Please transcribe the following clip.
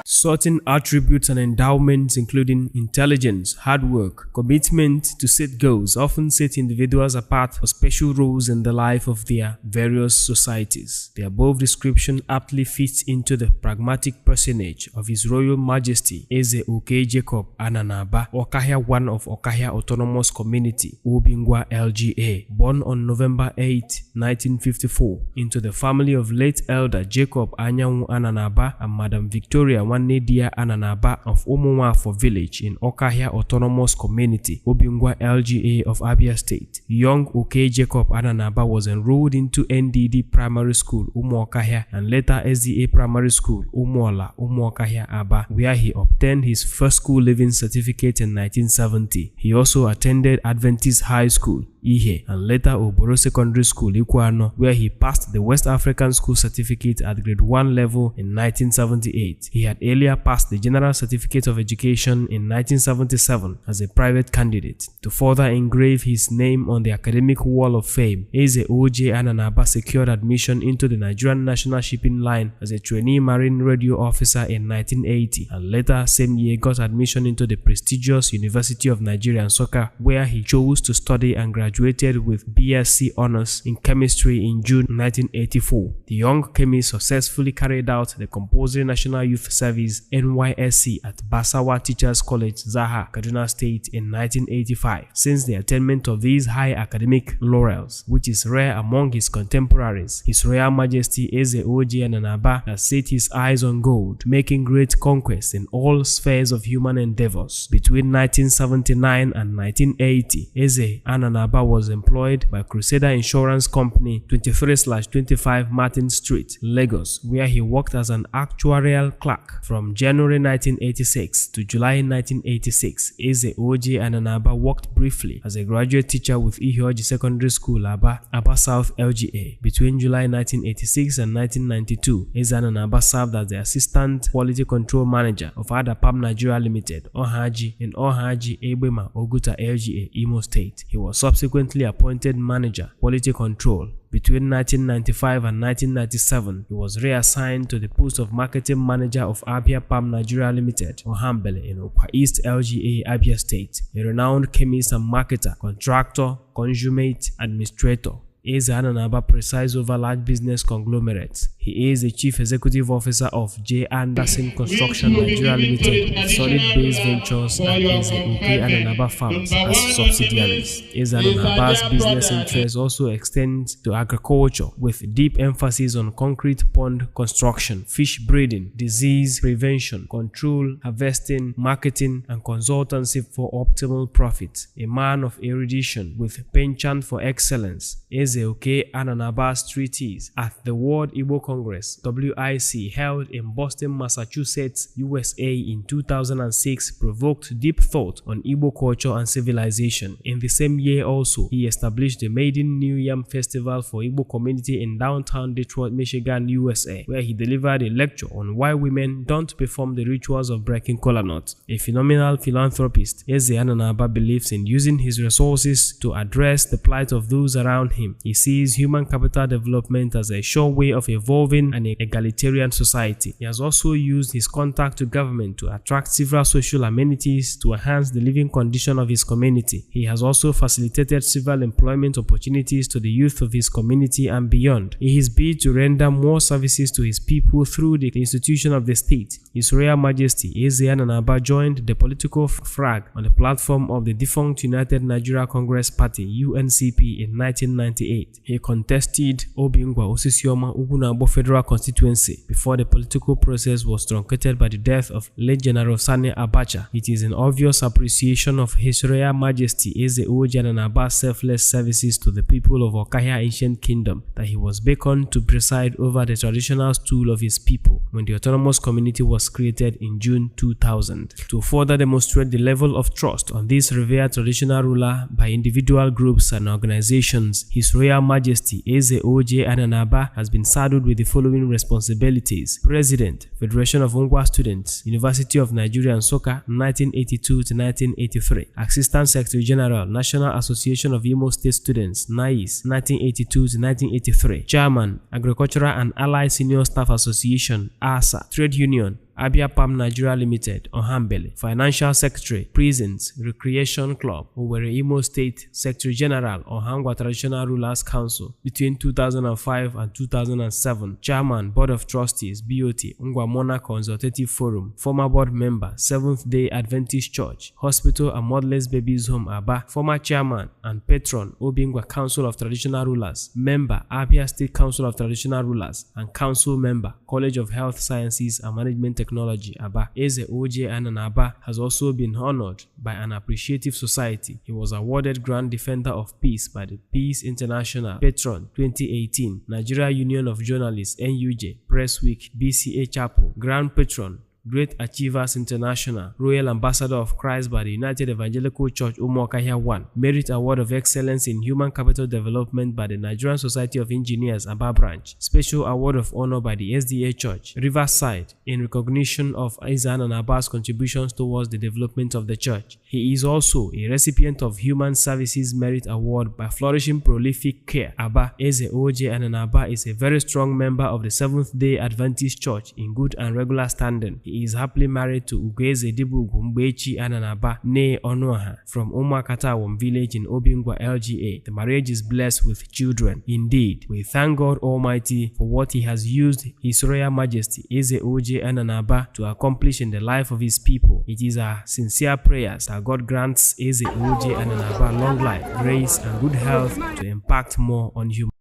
Certain attributes and endowments including intelligence, hard work, commitment to set goals often set individuals apart for special roles in the life of their various societies. The above description aptly fits into the pragmatic personage of His Royal Majesty Eze O.J. Jacob Ananaba, Okahia I of Okahia Autonomous Community, Obingwa LGA, born on November 8, 1954, into the family of late Elder Jacob Anyanwu Ananaba and Madam Victoria Nwanedia Ananaba of Umuwafo Village in Okahia Autonomous Community, Obingwa LGA of Abia State. Young O.J. Jacob Ananaba was enrolled into NDD Primary School, Okahia, and later SDA Primary School, Umuola, Okahia, Aba, where he obtained his first school leaving certificate in 1970. He also attended Adventist High School, Ihe, and later Oboro Secondary School, Ikuano, where he passed the West African School Certificate at grade 1 level in 1978. He had earlier passed the General Certificate of Education in 1977 as a private candidate. To further engrave his name on the academic wall of fame, Eze O.J. Ananaba secured admission into the Nigerian National Shipping Line as a trainee marine radio officer in 1980, and later same year got admission into the prestigious University of Nigeria, Nsukka, where he chose to study and graduated with BSc Honours in Chemistry in June 1984. The young chemist successfully carried out the compulsory National Youth Service NYSC at Basawa Teachers College, Zaha, Kaduna State in 1985. Since the attainment of these high academic laurels, which is rare among his contemporaries, His Royal Majesty Eze O.J. Ananaba has set his eyes on gold, making great conquests in all spheres of human endeavors. Between 1979 and 1980, Eze Ananaba was employed by Crusader Insurance Company, 23/25 Martin Street, Lagos, where he worked as an actuarial clerk. From January 1986 to July 1986, Eze O.J. Ananaba worked briefly as a graduate teacher with Iheoji Secondary School, Aba South LGA. Between July 1986 and 1992, Eze Ananaba served as the Assistant Quality Control Manager of Adapam Nigeria Limited, Ohaji, in Ohaji, Egbema, Oguta LGA, Imo State. He was subsequently appointed Manager, Quality Control. Between 1995 and 1997, he was reassigned to the post of Marketing Manager of Abia Palm Nigeria Limited, Ohambele, in Okwa East LGA, Abia State. A renowned chemist and marketer, contractor, consummate administrator, Eze Ananaba presides over large business conglomerates. He is the Chief Executive Officer of J. Anderson Construction Nigeria Limited, Solid Base Ventures, and Eze O.J. Ananaba Farms as subsidiaries. Eze Ananaba's business interests also extend to agriculture, with deep emphasis on concrete pond construction, fish breeding, disease prevention, control, harvesting, marketing, and consultancy for optimal profit. A man of erudition with penchant for excellence, Eze O.J. Ananaba's treatise at the World Igbo Congress (WIC) held in Boston, Massachusetts, USA in 2006 provoked deep thought on Igbo culture and civilization. In the same year also, he established the Maiden New Yam Festival for Igbo community in downtown Detroit, Michigan, USA, where he delivered a lecture on why women don't perform the rituals of breaking kola nut. A phenomenal philanthropist, Eze Ananaba believes in using his resources to address the plight of those around him. He sees human capital development as a sure way of evolving an egalitarian society. He has also used his contact to government to attract several social amenities to enhance the living condition of his community. He has also facilitated several employment opportunities to the youth of his community and beyond. In his bid to render more services to his people through the institution of the state, His Royal Majesty Eze Ananaba joined the political frag on the platform of the defunct United Nigeria Congress Party (UNCP) in 1998. He contested Obingwa Osisioma Ugunabo Federal Constituency before the political process was truncated by the death of late General Sani Abacha. It is an obvious appreciation of His Royal Majesty Eze O.J. Ananaba's selfless services to the people of Okahia Ancient Kingdom that he was beckoned to preside over the traditional stool of his people when the autonomous community was created in June 2000. To further demonstrate the level of trust on this revered traditional ruler by individual groups and organizations, His Royal Royal Majesty Eze O.J. Ananaba has been saddled with the following responsibilities: President, Federation of Ngwa Students, University of Nigeria Nsukka, 1982 to 1983. Assistant Secretary General, National Association of Imo State Students, NAIS, 1982 to 1983. Chairman, Agricultural and Allied Senior Staff Association, ASA. Trade Union, Abia Palm Nigeria Limited, Ohambele. Financial Secretary, Prisons, Recreation Club, Owerri Imo State. Secretary General, Ohangwa Traditional Rulers Council, between 2005 and 2007. Chairman, Board of Trustees, BOT, Ngwa Monarch Consultative Forum. Former Board Member, Seventh-day Adventist Church, Hospital and Motherless Babies Home, Aba. Former Chairman and Patron, Obingwa Council of Traditional Rulers. Member, Abia State Council of Traditional Rulers, and Council Member, College of Health Sciences and Management Technology, Aba. Eze O.J. Ananaba has also been honored by an appreciative society. He was awarded Grand Defender of Peace by the Peace International Patron 2018, Nigeria Union of Journalists NUJ, Press Week, BCA Chapel, Grand Patron, Great Achievers International, Royal Ambassador of Christ by the United Evangelical Church Okahia 1, Merit Award of Excellence in Human Capital Development by the Nigerian Society of Engineers, Aba Branch, Special Award of Honor by the SDA Church, Riverside, in recognition of Eze Ananaba's contributions towards the development of the church. He is also a recipient of Human Services Merit Award by Flourishing Prolific Care, Aba. Eze O.J. Ananaba is a very strong member of the Seventh-day Adventist Church in good and regular standing. He is happily married to Ugeze Dibugu Mbechi Ananaba, nee Onoha, from Umakatawom village in Obingwa, LGA. The marriage is blessed with children. Indeed, we thank God Almighty for what He has used His Royal Majesty Eze O.J. Ananaba to accomplish in the life of His people. It is our sincere prayers that God grants Eze O.J. Ananaba long life, grace, and good health to impact more on humanity.